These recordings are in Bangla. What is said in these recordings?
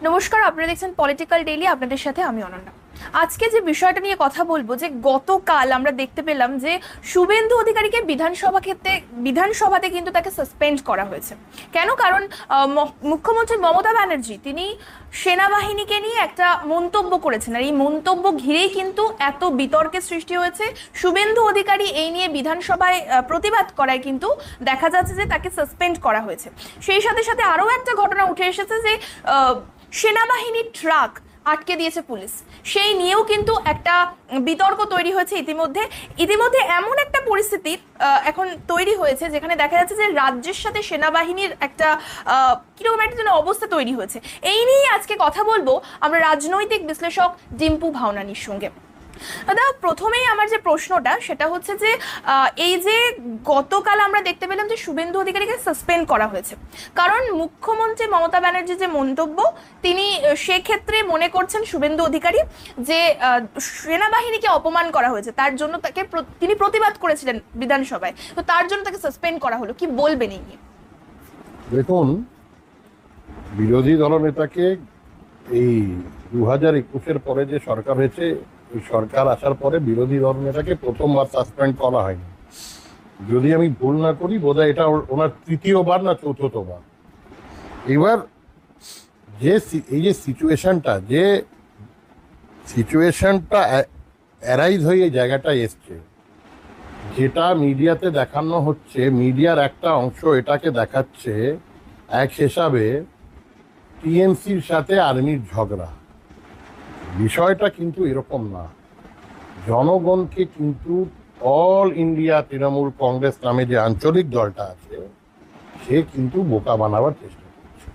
নমস্কার, আপনারা দেখছেন পলিটিক্যাল ডেইলি। আপনাদের সাথে আমি অনন্যা। আজকে যে বিষয়টা নিয়ে কথা বলবো, যে গতকাল আমরা দেখতে পেলাম যে শুভেন্দু অধিকারীকে বিধানসভাতে কিন্তু তাকে সাসপেন্ড করা হয়েছে। কেন? কারণ মুখ্যমন্ত্রী মমতা ব্যানার্জি তিনি সেনাবাহিনীকে নিয়ে একটা মন্তব্য করেছেন, আর এই মন্তব্য ঘিরেই কিন্তু এত বিতর্কের সৃষ্টি হয়েছে। শুভেন্দু অধিকারী এই নিয়ে বিধানসভায় প্রতিবাদ করায় কিন্তু দেখা যাচ্ছে যে তাকে সাসপেন্ড করা হয়েছে। সেই সাথে সাথে আরও একটা ঘটনা উঠে এসেছে যে সেনাবাহিনীর ট্রাক আটকে দিয়েছে পুলিশ, সেই নিয়েও কিন্তু একটা বিতর্ক তৈরি হয়েছে। ইতিমধ্যে এমন একটা পরিস্থিতি এখন তৈরি হয়েছে যেখানে দেখা যাচ্ছে যে রাজ্যের সাথে সেনাবাহিনীর একটা কিরকম একটা যেন অবস্থা তৈরি হয়েছে। এই নিয়ে আজকে কথা বলবো আমরা রাজনৈতিক বিশ্লেষক ডিম্পু ভাওনানির সঙ্গে। দাদা, প্রথমেই আমার যে প্রশ্নটা সেটা হচ্ছে যে এই যে গতকাল আমরা দেখতে পেলাম যে শুভেন্দু অধিকারীকে সাসপেন্ড করা হয়েছে, কারণ মুখ্যমন্ত্রী মমতা ব্যানার্জির যে মন্তব্য, তিনি সেক্ষেত্রে মনে করছেন শুভেন্দু অধিকারী যে সেনাবাহিনীকে অপমান করা হয়েছে, তার জন্য তিনি প্রতিবাদ করেছিলেন বিধানসভায়, তো তার জন্য তাকে সাসপেন্ড করা হলো। কি বলবেন এই নিয়ে? দেখুন, বিরোধী দলনেতাকে এই 2021-এর পরে যে সরকার হয়েছে, ওই সরকার আসার পরে বিরোধী দলনেতাকে প্রথমবার সাসপেন্ড করা হয়নি। যদি আমি ভুল না করি, বোধহয় এটা ওনার তৃতীয়বার না চতুর্থবার। এবার এই যে সিচুয়েশনটা অ্যারাইজ হয়ে এই জায়গাটায় এসছে, যেটা মিডিয়াতে দেখানো হচ্ছে, মিডিয়ার একটা অংশ এটাকে দেখাচ্ছে এক হিসাবে টিএমসির সাথে আর্মির ঝগড়া। বিষয়টা কিন্তু এরকম না। জনগণকে কিন্তু অল ইন্ডিয়া তৃণমূল কংগ্রেস নামে যে আঞ্চলিক দলটা আছে, সে কিন্তু বোকা বানাবার চেষ্টা করছে।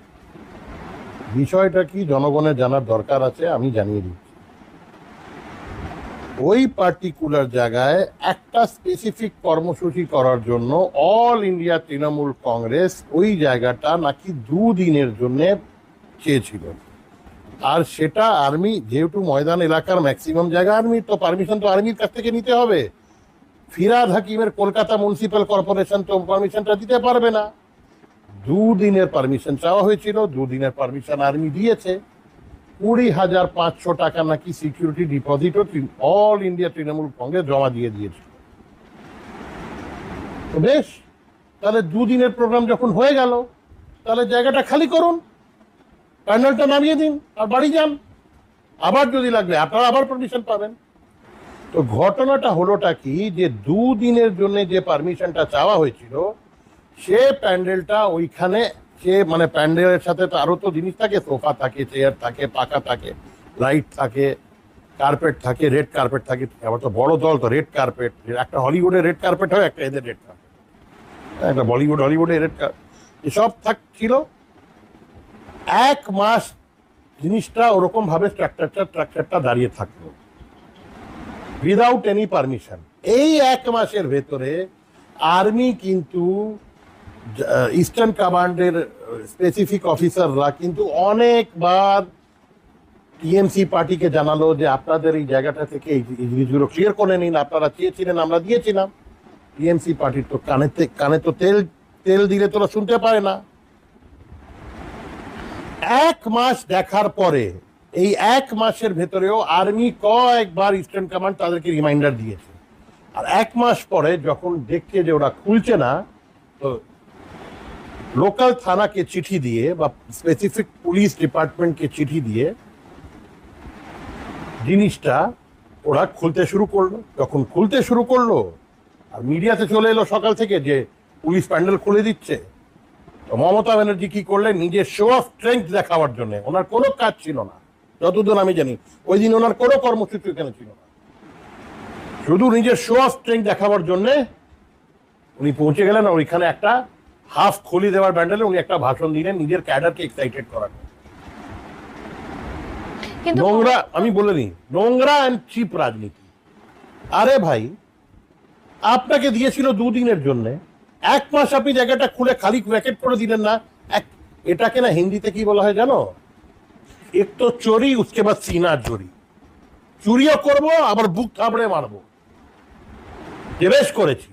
বিষয়টা কি জনগণের জানার দরকার আছে, আমি জানিয়ে দিচ্ছি। ওই পার্টিকুলার জায়গায় একটা স্পেসিফিক কর্মসূচি করার জন্য অল ইন্ডিয়া তৃণমূল কংগ্রেস ওই জায়গাটা নাকি 2 দিনের জন্য চেয়েছিল। আর সেটা আর্মি, যেহেতু ময়দান এলাকার ম্যাক্সিমাম জায়গা আর্মির, তো পারমিশন তো আর্মির কাছ থেকে নিতে হবে। ফিরাদ হাকিমের কলকাতা মিউনিসিপ্যাল কর্পোরেশন তো পারমিশনটা দিতে পারবে না। 2 দিনের পারমিশন চাওয়া হয়েছিল, 2 দিনের পারমিশন আর্মি দিয়েছে। 20,500 টাকা নাকি সিকিউরিটি ডিপোজিটও অল ইন্ডিয়া তৃণমূল কংগ্রেস জমা দিয়ে দিয়েছে। তো বেশ, তাহলে 2 দিনের প্রোগ্রাম যখন হয়ে গেল, তাহলে জায়গাটা খালি করুন, প্যান্ডেলটা নামিয়ে দিন আর বাড়ি যান। আবার যদি লাগবে আপনারা আবার পারমিশন পাবেন। তো ঘটনাটা হলোটা কি, যে 2 দিনের জন্য যে পারমিশনটা চাওয়া হয়েছিল, সে প্যান্ডেলটা ওইখানে, সে মানে প্যান্ডেলের সাথে তো আরো তো জিনিস থাকে, সোফা থাকে, চেয়ার থাকে, পাকা থাকে, লাইট থাকে, কার্পেট থাকে, রেড কার্পেট থাকে। আবার তো বড় দল, তো রেড কার্পেট, একটা হলিউডের রেড কার্পেট হয়, একটা এদের রেড কার্পেট, একটা হলিউডের রেড কার্পেট, এসব ছিল। 1 মাস জিনিসটা ওরকম ভাবে স্ট্রাকচারটা দাঁড়িয়ে থাকলো উইদাউট এনি পারমিশন। এই 1 মাসের ভেতরে আর্মি কিন্তু ইস্টার্ন কমান্ডের স্পেসিফিক অফিসাররা কিন্তু অনেকবার টিএমসি পার্টিকে জানালো যে আপনাদের এই জায়গাটা থেকে এই জিনিসগুলো ক্লিয়ার করে নিন, আপনারা চেয়েছিলেন, আমরা দিয়েছিলাম। টিএমসি পার্টির তো কানে তো তেল দিলে তোরা শুনতে পারে না। 1 মাস দেখার পরে, এই 1 মাসের ভেতরেও আর্মি কয়েকবার ইস্টার্ন কমান্ড তাদেরকে রিমাইন্ডার দিয়েছে। আর 1 মাস পরে যখন দেখছে যে ওরা খুলছে না, তো লোকাল থানাকে চিঠি দিয়ে বা স্পেসিফিক পুলিশ ডিপার্টমেন্টকে চিঠি দিয়ে জিনিসটা ওরা খুলতে শুরু করলো। যখন খুলতে শুরু করলো আর মিডিয়াতে চলে এলো সকাল থেকে যে পুলিশ প্যান্ডেল খুলে দিচ্ছে, তো মমতা ব্যানার্জি কি করলেন, নিজের শো অফ স্ট্রেংথ দেখাবার জন্য, ওনার কোনো কাজ ছিল না যতদূর আমি জানি, ওই দিন ওনার কোনো কর্মসূচি এখানে ছিল না, শুধু নিজের শো অফ স্ট্রেংথ দেখাবার জন্য উনি পৌঁছে গেলেন ওইখানে একটা হাফ খুলি দেওয়ার প্যান্ডেলে উনি একটা ভাষণ দিলেন নিজের ক্যাডারকে এক্সাইটেড করার। নোংরা, আমি বলে নিই, নোংরা অ্যান্ড চিপ রাজনীতি। আরে ভাই, আপনাকে দিয়েছিল 2 দিনের জন্য, 1 মাস আপনি জায়গাটা খুলে খালি ভ্যাকেট করে দিলেন না। এটাকে না হিন্দিতে কি বলা হয় জানো? এক তো চোরি, উসকে বাদ সিনা চোরি। চুরিও করবো, আবার বুক থাবড়ে মারবো, যে বেশ করেছি।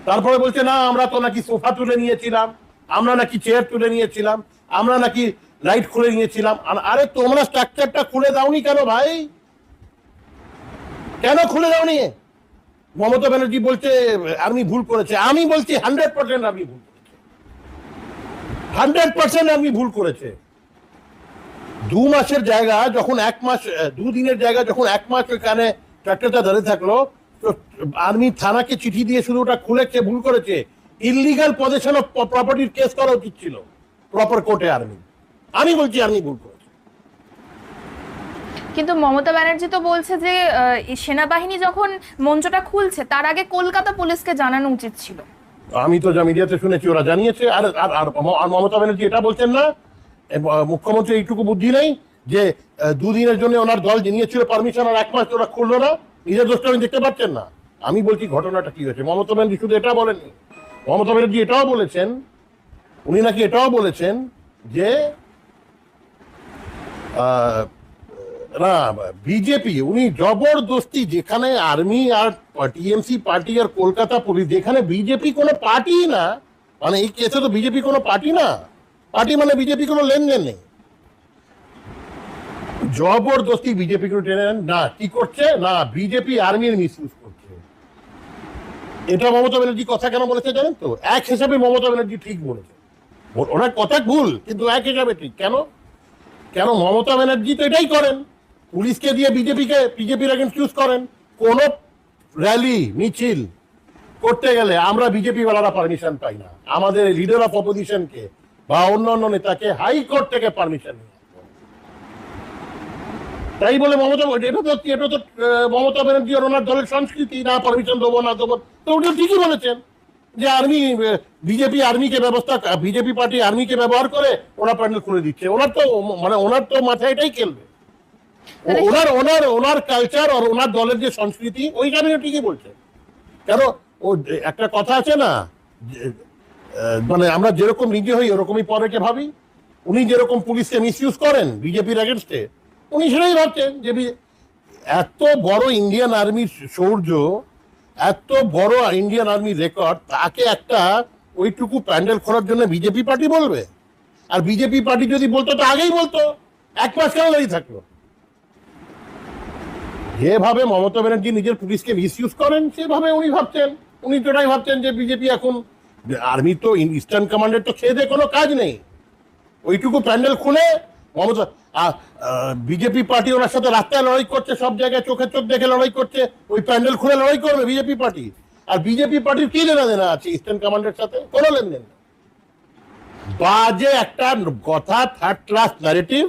তারপরে বলছে না, আমরা তো নাকি সোফা তুলে নিয়েছিলাম, আমরা নাকি চেয়ার তুলে নিয়েছিলাম, আমরা নাকি লাইট খুলে নিয়েছিলাম। আরে তোমরা স্ট্রাকচারটা খুলে দাওনি কেন ভাই? কেন খুলে দাওনি? মমতা ব্যানার্জি বলছে আর্মি ভুল করেছে, আমি বলছি 100% আর্মি ভুল করেছে, 100% আর্মি ভুল করেছে। 2 মাসের জায়গা যখন 1 মাস, 2 দিনের জায়গা যখন 1 মাস ওইখানে ট্রাক্টরটা দাঁড়িয়ে থাকলো, তো আর্মি থানাকে চিঠি দিয়ে শুধু ওটা খুলেছে, ভুল করেছে। ইললিগাল পজেশন অফ প্রপার্টির কেস করা উচিত ছিল প্রপার কোর্টে। আমি বলছি আর্মি ভুল করেছে। কিন্তু মমতা ব্যানার্জি তো বলছে যে এই সেনাবাহিনী যখন মঞ্চটা খুলছে তার আগে কলকাতা পুলিশকে জানানো উচিত ছিল। আমি তো যা মিডিয়াতে শুনেছি ওরা জানিয়েছে। আর আর আর আর মমতা ব্যানার্জি এটা বলছেন না, মুখ্যমন্ত্রী এইটুকু বুদ্ধি নেই যে 2 দিনের জন্য ওনার দল নিয়েছিল পারমিশন, আর 1 মাস ওরা খুললো না, নিজের দোষটা আমি দেখতে পাচ্ছেন না। আমি বলছি ঘটনাটা কি হয়েছে। মমতা ব্যানার্জি শুধু এটা বলেননি, মমতা ব্যানার্জি এটাও বলেছেন, উনি নাকি এটাও বলেছেন যে না বিজেপি, উনি জবরদস্তি, যেখানে আর্মি আর টিএমসি পার্টি আর কলকাতা পুলিশ, যেখানে বিজেপি কোনো পার্টি না, মানে এই কেসে তো বিজেপি কোনো পার্টি না, পার্টি মানে বিজেপি কোনো লেনদেন নেই, জবরদস্তি বিজেপি করে টেনে না কি করছে না, বিজেপি আর্মির মিসইউজ করছে। এটা মমতা ব্যানার্জি কথা কেন বলেছে জানেন তো? এক হিসাবে মমতা ব্যানার্জি ঠিক বলেছে, ওনার কথা ভুল কিন্তু এক হিসাবে ঠিক। কেন মমতা ব্যানার্জি তো এটাই করেন, পুলিশকে দিয়ে বিজেপির এগেন্স্ট ইউজ করেন। কোন র্যালি মিছিল করতে গেলে আমরা বিজেপি ওয়ালারা পারমিশন পাই না, আমাদের লিডার অফ অপোজিশনকে বা অন্যান্য নেতাকে হাইকোর্ট থেকে পারমিশন নিয়ে, তাই বলে এটা তো মমতা ব্যানার্জি আর ওনার দলের সংস্কৃতি, না পারমিশন দেবো না দেবো। তো উনি ঠিকই বলেছেন যে আর্মি, বিজেপি আর্মিকে বিজেপি পার্টি আর্মিকে ব্যবহার করে ওরা প্যান্ডেল খুলে দিচ্ছে। ওনার তো মাথায় এটাই খেলবে, ওনার কালচার আর ওনার দলের যে সংস্কৃতি ওইখানে ঠিকই বলছে। কেন ও একটা কথা আছে না, মানে আমরা যেরকম নিজে হই ওরকমই পরেকে ভাবি। উনি যেরকম পুলিশকে মিসইউজ করেন বিজেপির এগেনস্টে, উনি সেটাই ভাবছেন যে এত বড় ইন্ডিয়ান আর্মির শৌর্য, এত বড় ইন্ডিয়ান আর্মির রেকর্ড, তাকে একটা ওইটুকু প্যান্ডেল খোলার জন্য বিজেপি পার্টি বলবে? আর বিজেপি পার্টি যদি বলতো তো আগেই বলতো, 1 মাস কেন দাঁড়িয়ে থাকলো? যেভাবে মমতা ব্যানার্জি নিজের পুলিশকে মিসইউজ করেন সেভাবে উনি তো এটাই ভাবছেন যে বিজেপি এখন, আর্মি তো ইস্টার্ন কমান্ডের তো খেয়ে দিয়ে কোনো কাজ নেই, ওইটুকু প্যান্ডেল খুলে মমতা বিজেপি পার্টি ওনার সাথে রাস্তায় লড়াই করছে, সব জায়গায় চোখে চোখ দেখে লড়াই করছে, ওই প্যান্ডেল খুলে লড়াই করবে বিজেপি পার্টি। আর বিজেপি পার্টির কি লেনা আছে ইস্টার্ন কমান্ডের সাথে? কোনো লেনদেন নেই। বাজে একটা কথা, থার্ড ক্লাস ন্যারেটিভ।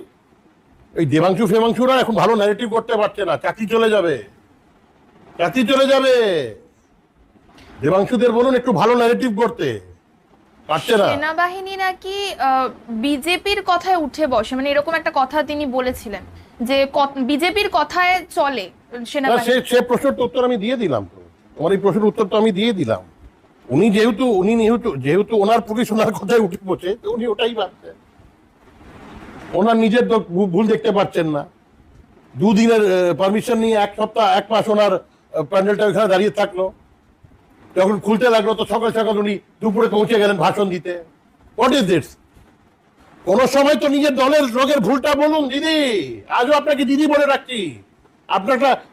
ওই ফেমাংশুরা এখন ভালো ন্যারেটিভ করতে পারছে না, চাকরি চলে যাবে। দেবাংশুদের বলুন একটু ভালো ন্যারেটিভ করতে, পারছে না। সেনাবাহিনী নাকি বিজেপির কথায় উঠে বসে, মানে এরকম একটা কথা তিনি বলেছিলেন যে বিজেপির কথায় চলে সেনাবাহিনী। সে প্রশ্নের উত্তর আমি দিয়ে দিলাম তো, আমার এই প্রশ্নের উত্তর তো আমি দিয়ে দিলাম। উনি যেহেতু ওনার পুলিশ ওনার কথায় উঠে বসে, উনি ওটাই ভাবছেন। ওনার নিজের ভুল দেখতে পাচ্ছেন না। 2 দিনের পারমিশন নিয়ে 1 সপ্তাহ 1 মাস ওনার প্যান্ডেলটা ওইখানে দাঁড়িয়ে থাকলো, যখন খুলতে লাগলো তো সকাল সকাল উনি দুপুরে পৌঁছে গেলেন ভাষণ দিতে। What is this? কোন সময় তো নিজের দলের লোকের ভুলটা বলুন দিদি। আজও আপনাকে দিদি বলে রাখছি,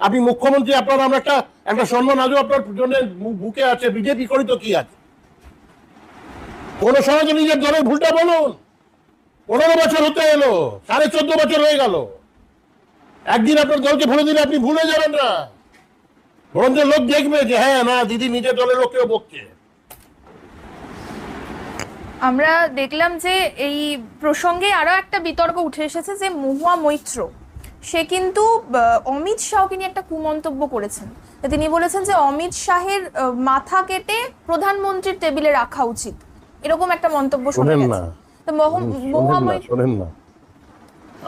আপনি মুখ্যমন্ত্রী, আপনার আমরা একটা সম্মান আজও আপনার জন্য বুকে আছে। বিজেপি করি তো কি আছে? কোন সময় তো নিজের দলের ভুলটা বলুন। 15 বছর হতে এলো, 14.5 বছর হয়ে গেল। একদিন আপনার দলকে ভুলে দিলে আপনি ভুলে যাবেন না, বরঞ্চ লোক দেখবে যে হ্যাঁ না দিদি নিজের দলের লোককেও বকছে। আমরা দেখলাম যে এই প্রসঙ্গে আরো একটা বিতর্ক উঠে এসেছে যে মহুয়া মৈত্র, সে কিন্তু অমিত শাহকে নিয়ে একটা কুমন্তব্য করেছেন। তিনি বলেছেন যে অমিত শাহের মাথা কেটে প্রধানমন্ত্রীর টেবিলে রাখা উচিত, এরকম একটা মন্তব্য শোনেন না। তো মহুয়া মৈত্র, শোনেন না,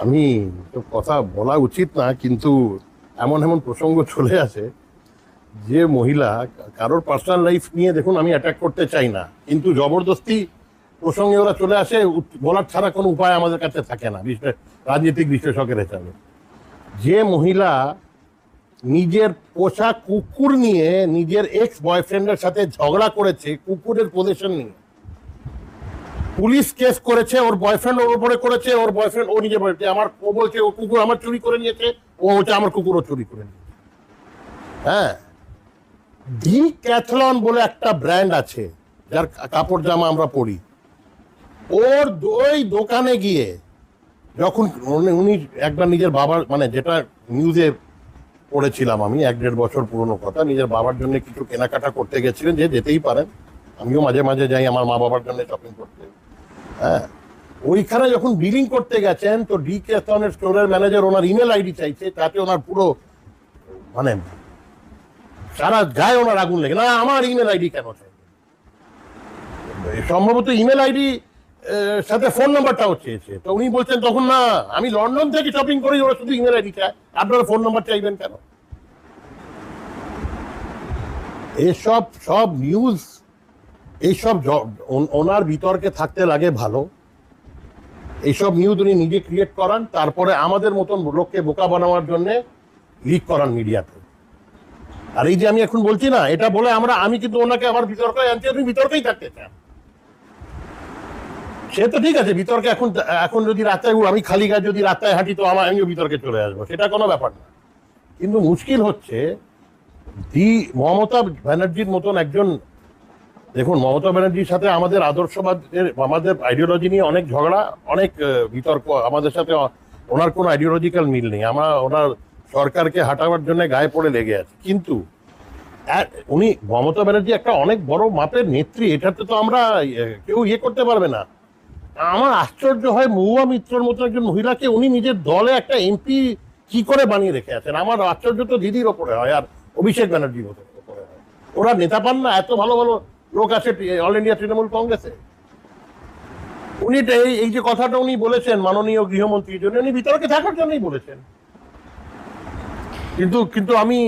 আমি তো কথা বলা উচিত না, কিন্তু এমন প্রসঙ্গ চলে আসে যে মহিলা, কারোর পার্সোনাল লাইফ নিয়ে দেখুন আমি অ্যাটাক করতে চাই না, কিন্তু জবরদস্তি প্রসঙ্গে ওরা চলে আসে, বলার ছাড়া কোনো উপায় আমাদের কাছে থাকে না রাজনৈতিক বিশ্লেষকের হিসাবে। যে মহিলা নিজের পোষা কুকুর নিয়ে নিজের এক্স বয়ফ্রেন্ডের সাথে ঝগড়া করেছে কুকুরের পজিশন নিয়ে, পুলিশ কেস করেছে, ওর বয়ফ্রেন্ড ওর উপরে করেছে, ওর বয়ফ্রেন্ড ও নিজে বলছে আমার, ও বলছে ও কুকুর আমার চুরি করে নিয়েছে, ও হচ্ছে আমার কুকুরও চুরি করে নিয়েছে। হ্যাঁ, ডিক্যাথলন বলে একটা ব্র্যান্ড আছে যার কাপড় জামা আমরা পরি, ওর ওই দোকানে গিয়ে যখন উনি একবার নিজের বাবার, মানে যেটা নিউজে পড়েছিলাম আমি, 1-1.5 বছর পুরনো কথা, নিজের বাবার জন্য কিছু কেনাকাটা করতে গেছিলেন, যে যেতেই পারেন, আমিও মাঝে মাঝে যাই আমার মা বাবার জন্য শপিং করতে। হ্যাঁ, ওইখানে যখন বিলিং করতে গেছেন তো ডিক্যাথলনের স্টোরের ম্যানেজার ওনার ইমেল আইডি চাইছে, তাতে ওনার পুরো মানে সারা গায়ে ওনার আগুন লেগে, না আমার ইমেল আইডি কেন চাই, সম্ভবত ইমেল আইডি সাথে ফোন নাম্বারটাও চেয়েছে। তো উনি বলছেন তখন, না আমি লন্ডন থেকে শপিং করি, ওরা শুধু ইমেল আইডি চায়, আপনারা ফোন নাম্বার চাইবেন কেন? এসব সব নিউজ, এইসব ওনার বিতর্কে থাকতে লাগে ভালো, এইসব নিউজ উনি নিজে ক্রিয়েট করান, তারপরে আমাদের মতন লোককে বোকা বানানোর জন্য লিক করান মিডিয়াতে। আর এই যে আমি এখন বলছি না, এটা বলে আমি কিন্তু ওনাকে আবার বিতর্কে আনছি, আপনি বিতর্কেই থাকতে চান, সে তো ঠিক আছে বিতর্কে। এখন যদি রাস্তায় আমি খালি গায়ে যদি রাস্তায় হাঁটি তো আমিও বিতর্কে চলে আসবো, সেটা কোনো ব্যাপার না। কিন্তু মুশকিল হচ্ছে মমতা ব্যানার্জির মতন একজন, দেখুন মমতা ব্যানার্জির সাথে আমাদের আদর্শবাদের, আমাদের আইডিওলজি নিয়ে অনেক ঝগড়া, অনেক বিতর্ক, আমাদের সাথে ওনার কোনো আইডিওলজিক্যাল মিল নেই, আমরা ওনার সরকারকে হাঁটাবার জন্য গায়ে পড়ে লেগে আছি। কিন্তু উনি, মমতা ব্যানার্জি একটা অনেক বড় মাপের নেত্রী, এটাতে তো আমরা কেউ করতে পারবে না। আমার আশ্চর্য হয় মহুয়া মিত্রর মতো একজন মহিলাকে উনি নিজের দলে একটা এমপি কি করে বানিয়ে রেখে আছেন। আমার আশ্চর্য তো দিদির ওপরে হয় আর অভিষেক ব্যানার্জির ওপরে হয়। ওরা নেতা পান না? এত ভালো ভালো লোক আছে অল ইন্ডিয়া তৃণমূল কংগ্রেসে। উনি এই যে কথাটা উনি বলেছেন মাননীয় গৃহমন্ত্রীর জন্য, উনি বিতর্কে থাকার জন্যই বলেছেন। কিন্তু আমি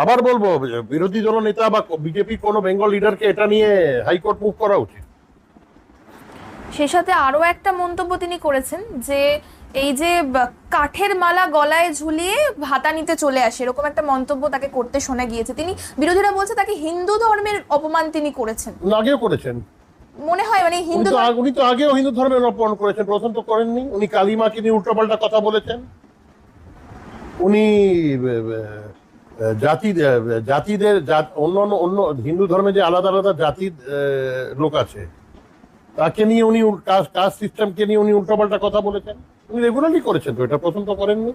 আবার বলবো, বিরোধী দল নেতা বা বিজেপি কোনো বেঙ্গল লিডারকে এটা নিয়ে হাইকোর্ট মুভ করা উচিত। সেই সাথে আরো একটা মন্তব্য তিনি করেছেন যে এই যে কাঠের মালা গলায় ঝুলিয়ে ভাতা নিতে চলে আসে, এরকম একটা মন্তব্য তাকে করতে শোনা গিয়েছে। তিনি, বিরোধীরা বলছে তাকে হিন্দু ধর্মের অপমান তিনি করেছেন। আগেও করেছেন মনে হয়, মানে উনি তো আগেও হিন্দু ধর্মের অপমান করেছেন, প্রথম তো করেননি। উনি কালিমাকে নিয়ে উল্টোপাল্টা কথা বলেছেন, উনি জাতিদের অন্য হিন্দু ধর্মে যে আলাদা আলাদা জাতির লোক আছে তাকে নিয়ে উনি, কাস্ট সিস্টেমকে নিয়ে উনি উল্টোপাল্টা কথা বলেছেন। উনি রেগুলারলি করেছেন, তো এটা প্রথম তো করেননি,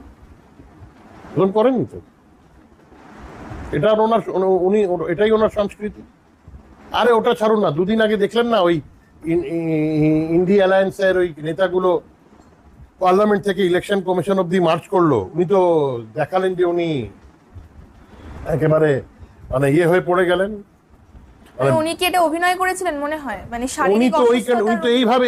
প্রথম করেননি তো। এটা ওনার, উনি এটাই ওনার সংস্কৃতি। আরে ওটা ছাড়ুন না, দুদিন আগে দেখলেন না ওই ইন্ডিয়া অ্যালায়েন্সের ওই নেতাগুলো পার্লামেন্ট থেকে ইলেকশন কমিশন অব্দি মার্চ করলো, উনি তো দেখালেন যে উনি একেবারে মানে হয়ে পড়ে গেলেন। উনি কি এটা অভিনয় করেছিলেন মনে হয়, মানে উনি তো এইভাবে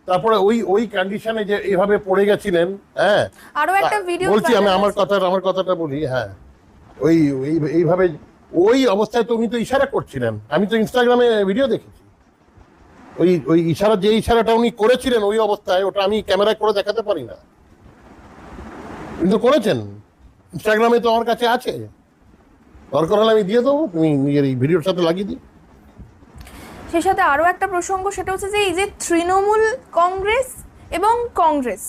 তারপরে ওই কন্ডিশনে যে এইভাবে পড়ে গেছিলেন। হ্যাঁ, আরো একটা ভিডিও বলছি, আমি আমার কথাটা বলি। হ্যাঁ, এইভাবে ওই অবস্থায় তো উনি তো ইশারা করছিলেন, আমি তো ইনস্টাগ্রামে ভিডিও দেখেছি। ওই ইশারা, যে ইশারাটা উনি করেছিলেন ওই অবস্থায়, ওটা আমি ক্যামেরায় করে দেখাতে পারি না, কিন্তু করেছেন। ইনস্টাগ্রামে তো আমার কাছে আছে, দরকার হলে আমি দিয়ে দেবো, তুমি নিজের এই ভিডিওর সাথে লাগিয়ে দিই। সেই সাথে আরো একটা প্রসঙ্গ, সেটা হচ্ছে যে এই যে তৃণমূল কংগ্রেস এবং কংগ্রেস,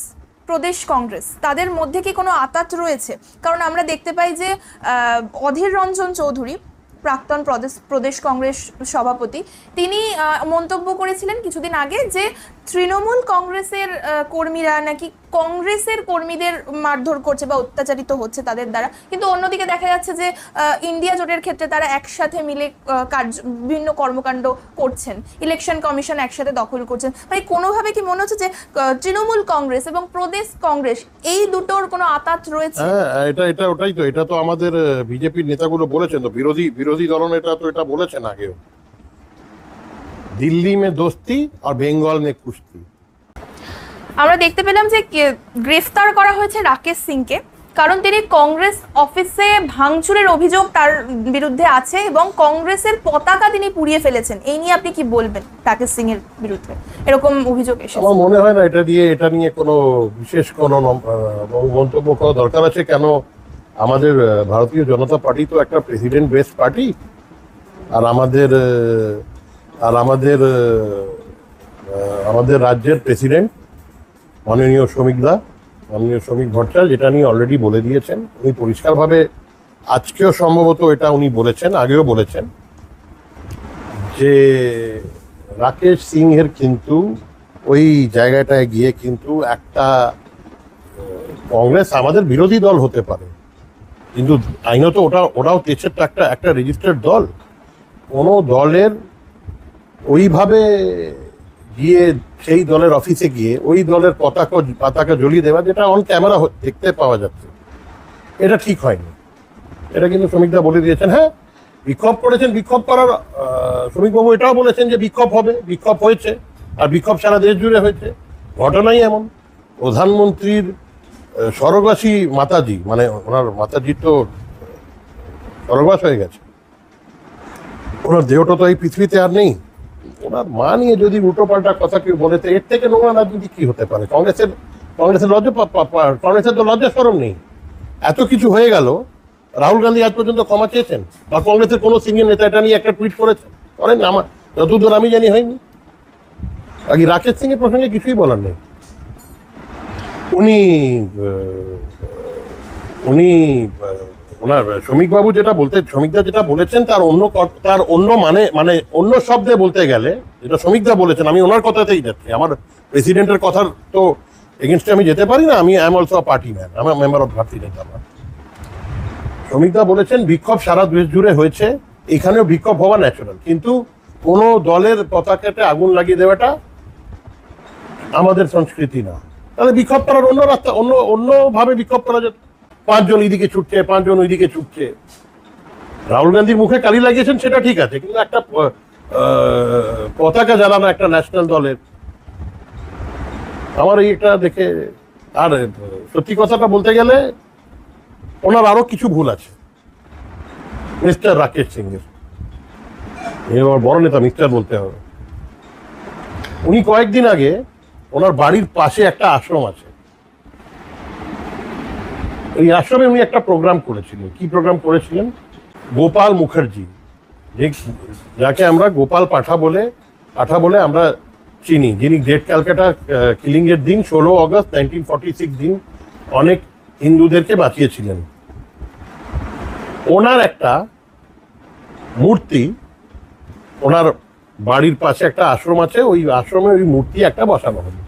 প্রদেশ কংগ্রেস, তাদের মধ্যে কি কোনো আঁতাত রয়েছে? কারণ আমরা দেখতে পাই যে অধীর রঞ্জন চৌধুরী, প্রাক্তন প্রদেশ কংগ্রেস সভাপতি, তিনি মন্তব্য করেছিলেন কিছুদিন আগে যে তৃণমূল কংগ্রেসের কর্মীরা নাকি কংগ্রেসের কর্মীদের মারধর করছে বা অত্যাচারিত হচ্ছে তাদের দ্বারা, কিন্তু অন্যদিকে দেখা যাচ্ছে যে ইন্ডিয়া জোটের ক্ষেত্রে তারা একসাথে মিলে বিভিন্ন কর্মকাণ্ড করছেন, ইলেকশন কমিশন একসাথে দখল করছেন। মানে কোনোভাবে কি মনে হচ্ছে যে তৃণমূল কংগ্রেস এবং প্রদেশ কংগ্রেস এই দুটোর কোনো আঁতাত রয়েছে? হ্যাঁ, ওটাই তো, এটা তো আমাদের বিজেপির নেতাগুলো বলেছেন, তো বিরোধী দলনেতা তো এটা বলেছেন আগেও, দিল্লি মে দোস্তি আর বেঙ্গল মে কুস্তি। আমরা দেখতে পেলাম যে গ্রেফতার করা হয়েছে রাকেশ সিংকে, কারণ তিনি কংগ্রেস অফিসে ভাঙচুরের অভিযোগ তার বিরুদ্ধে আছে এবং কংগ্রেসের পতাকা তিনি পুড়িয়ে ফেলেছেন। এই নিয়ে আপনি কি বলবেন? রাকেশ সিং এর বিরুদ্ধে এরকম অভিযোগ এসেছে। আমার মনে হয় না এটা নিয়ে কোনো বিশেষ কোনো মন্তব্য করা দরকার আছে। কেন, আমাদের ভারতীয় জনতা পার্টি তো একটা প্রেসিডেন্ট বেসড পার্টি, আর আমাদের আমাদের রাজ্যের প্রেসিডেন্ট মাননীয় শ্রমিক ভট্টাচার্য যেটা নিয়ে অলরেডি বলে দিয়েছেন। উনি পরিষ্কারভাবে আজকেও সম্ভবত এটা উনি বলেছেন, আগেও বলেছেন যে রাকেশ সিংহের কিন্তু ওই জায়গাটায় গিয়ে কিন্তু একটা কংগ্রেস আমাদের বিরোধী দল হতে পারে, কিন্তু আইনত ওরাও দেশের তো একটা রেজিস্টার্ড দল। কোনো দলের ওইভাবে গিয়ে সেই দলের অফিসে গিয়ে ওই দলের পতাকা জ্বলিয়ে দেওয়া, যেটা অন ক্যামেরা দেখতে পাওয়া যাচ্ছে, এটা ঠিক হয়নি। এটা কিন্তু শ্রমিকদা বলে দিয়েছেন। হ্যাঁ, বিক্ষোভ করেছেন, বিক্ষোভ করার শ্রমিকবাবু এটাও বলেছেন যে বিক্ষোভ হবে, বিক্ষোভ হয়েছে, আর বিক্ষোভ সারা দেশ জুড়ে হয়েছে। ঘটনাই এমন, প্রধানমন্ত্রীর স্বর্গবাসী মাতাজি, মানে ওনার মাতাজি তো স্বর্গবাস হয়ে গেছে, ওনার দেহটা তো এই পৃথিবীতে আর নেই। ওনার মা নিয়ে যদি উল্টো পাল্টা কথা কেউ বলে, তো এর থেকে নোংরা রাজনীতি কি হতে পারে? কংগ্রেসের তো লজ্জা শরম নেই। এত কিছু হয়ে গেল, রাহুল গান্ধী আজ পর্যন্ত ক্ষমা চেয়েছেন? বা কংগ্রেসের কোনো সিনিয়র নেতা এটা নিয়ে একটা টুইট করেছেন? করেন না? আমার যতদূর আমি জানি হয়নি। বাকি রাকেশ সিং এর প্রসঙ্গে কিছুই বলার নেই। উনি ওনার শ্রমিকবাবু শ্রমিকদা যেটা বলেছেন তার অন্য মানে অন্য শব্দে বলতে গেলে, যেটা শ্রমিকদা বলেছেন, আমি ওনার কথাতেই যাচ্ছি। আমার প্রেসিডেন্টের কথার তো এগেনস্টে আমি যেতে পারি না। আমি I am also a party man, আমি মেম্বার অফ ভারতীয় জনতা পার্টি। শ্রমিকদা বলেছেন বিক্ষোভ সারা দেশ জুড়ে হয়েছে, এখানেও বিক্ষোভ হওয়া ন্যাচুরাল, কিন্তু কোনো দলের পতাকাতে আগুন লাগিয়ে দেওয়াটা আমাদের সংস্কৃতি না। তাহলে বিক্ষোভ করার অন্য রাস্তা, অন্যভাবে বিক্ষোভ করা যেত। 5 জন এইদিকে ছুটছে, 5 জন ওইদিকে ছুটছে। রাহুল গান্ধীর মুখে কালি লাগিয়েছেন, সেটা ঠিক আছে, কিন্তু একটা পতাকা জ্বালানো একটা ন্যাশনাল দলের, আমার এইটা দেখে, আর সত্যি কথাটা বলতে গেলে ওনার আরো কিছু ভুল আছে মিস্টার রাকেশ সিং এর। এবার বড় নেতা মিস্টার বলতে হবে। উনি কয়েকদিন আগে ওনার বাড়ির পাশে একটা আশ্রম আছে, এই আশ্রমে উনি একটা প্রোগ্রাম করেছিলেন। কি প্রোগ্রাম করেছিলেন? গোপাল মুখার্জি, যাকে আমরা গোপাল পাঠা বলে আমরা চিনি, যিনি গ্রেট ক্যালকাটা কিলিং এর দিন 16 অগস্ট 1946 দিন অনেক হিন্দুদেরকে বাঁচিয়েছিলেন। ওনার একটা মূর্তি, ওনার বাড়ির পাশে একটা আশ্রম আছে, ওই আশ্রমে ওই মূর্তি একটা বসানো হলো।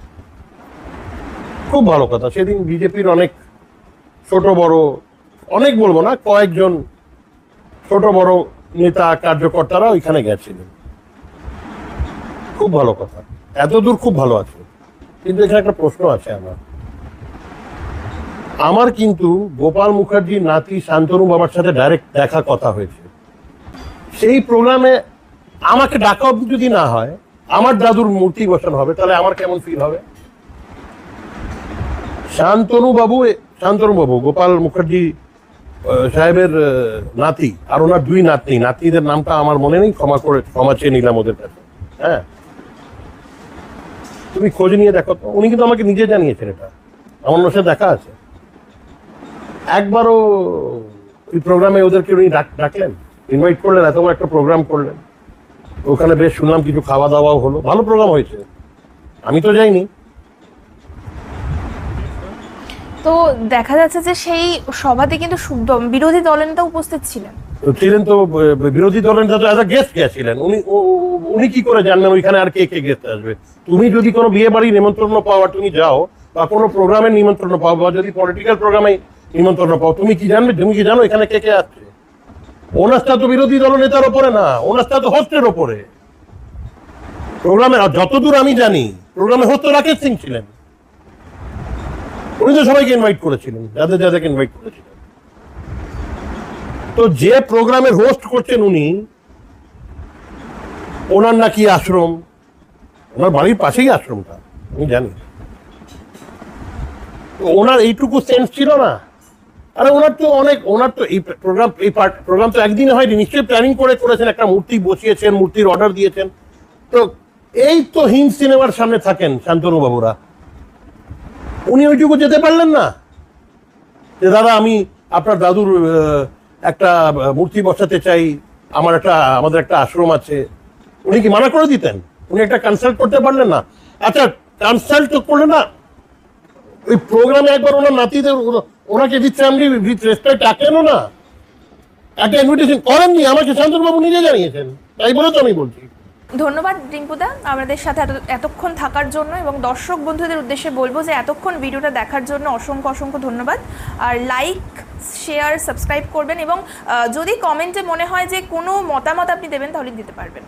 খুব ভালো কথা। সেদিন বিজেপির অনেক ছোট বড়, অনেক বলবো না, কয়েকজন ছোট বড় নেতা কার্যকর্তারা ওইখানে গেছিলেন। খুব ভালো কথা, এতদূর খুব ভালো আছে। কিন্তু এখানে একটা প্রশ্ন আছে আমার কিন্তু গোপাল মুখার্জির নাতি শান্তনু বাবার সাথে ডাইরেক্ট দেখা কথা হয়েছে। সেই প্রোগ্রামে আমাকে ডাকা অব্দি যদি না হয়, আমার দাদুর মূর্তি বসানো হবে, তাহলে আমার কেমন ফিল হবে? শান্তনু বাবু গোপাল মুখার্জি সাহেবের নাতি, আর ওনার 2 নাতনি, নাতনিদের নামটা আমার মনে নেই, ক্ষমা চেয়ে নিলাম ওদের কাছে। হ্যাঁ, তুমি খোঁজ নিয়ে দেখো তো। উনি কিন্তু আমাকে নিজে জানিয়েছেন, এটা আমার সাথে দেখা আছে। একবারও ওই প্রোগ্রামে ওদেরকে উনি ডাকলেন, ইনভাইট করলেন, এত বড় একটা প্রোগ্রাম করলেন। ওখানে বেশ শুনলাম কিছু খাওয়া দাওয়াও হলো, ভালো প্রোগ্রাম হয়েছে। আমি তো যাইনি। তো দেখা যাচ্ছে যে সেই সভাতে কিন্তু বিরোধী দলনেতা উপস্থিত ছিলেন। তো বিরোধী দলের নেতা এজ আ গেস্ট গেছিলেন। উনি কি করে জানলেন ওইখানে আর কে কে গেস্ট আসবে? তুমি যদি কোনো বিয়ে বাড়ি নিমন্ত্রণ পাও, তুমি যাও, বা কোনো প্রোগ্রামে নিমন্ত্রণ পাও, বা যদি পলিটিক্যাল প্রোগ্রামে নিমন্ত্রণ পাও, তুমি কি জানো এখানে কে কে আসছে? ওনারটা তো বিরোধী দল নেতার ওপরে না, ওনারটা তো হোস্টের ওপরে। প্রোগ্রামে যতদূর আমি জানি, প্রোগ্রামে হোস্ট রাকেশ সিং ছিলেন। উনি তো সবাইকে ইনভাইট করেছিলেন, যাদেরকে ইনভাইট করেছিলেন। তো যে প্রোগ্রামের হোস্ট করছেন উনি, ওনার নাকি আশ্রম, ওনার বাড়ির পাশেই আশ্রমটা, আমি জানি। ওনার এইটুকু সেন্স ছিল না? আরে ওনার তো এই প্রোগ্রাম তো একদিনে হয়নি, নিশ্চয়ই প্ল্যানিং করেছেন, একটা মূর্তি বসিয়েছেন, মূর্তির অর্ডার দিয়েছেন। তো এই তো হিন্দ সিনেমার সামনে থাকেন শান্তনু বাবুরা, উনি ওইটুকু যেতে পারলেন না যে দাদা আমি আপনার দাদুর একটা মূর্তি বসাতে চাই, আমাদের একটা আশ্রম আছে। উনি কি মানা করে দিতেন? উনি একটা কনসাল্ট করতে পারলেন না? আচ্ছা কনসাল্ট তো করলে না, ওই প্রোগ্রামে একবার ওনার নাতিদের ওনাকে দিচ্ছে, আপনি রেসপেক্ট ডাকেনও না, একটা ইনভিটেশন করেননি, আমাকে শান্তনুবাবু নিজে জানিয়েছেন, তাই বলে তো আমি বলছি। ধন্যবাদ রিঙ্কুদা আমাদের সাথে এতক্ষণ থাকার জন্য, এবং দর্শক বন্ধুদের উদ্দেশ্যে বলবো যে এতক্ষণ ভিডিওটা দেখার জন্য অসংখ্য অসংখ্য ধন্যবাদ। আর লাইক, শেয়ার, সাবস্ক্রাইব করবেন, এবং যদি কমেন্টে মনে হয় যে কোনো মতামত আপনি দেবেন তাহলে দিতে পারবেন।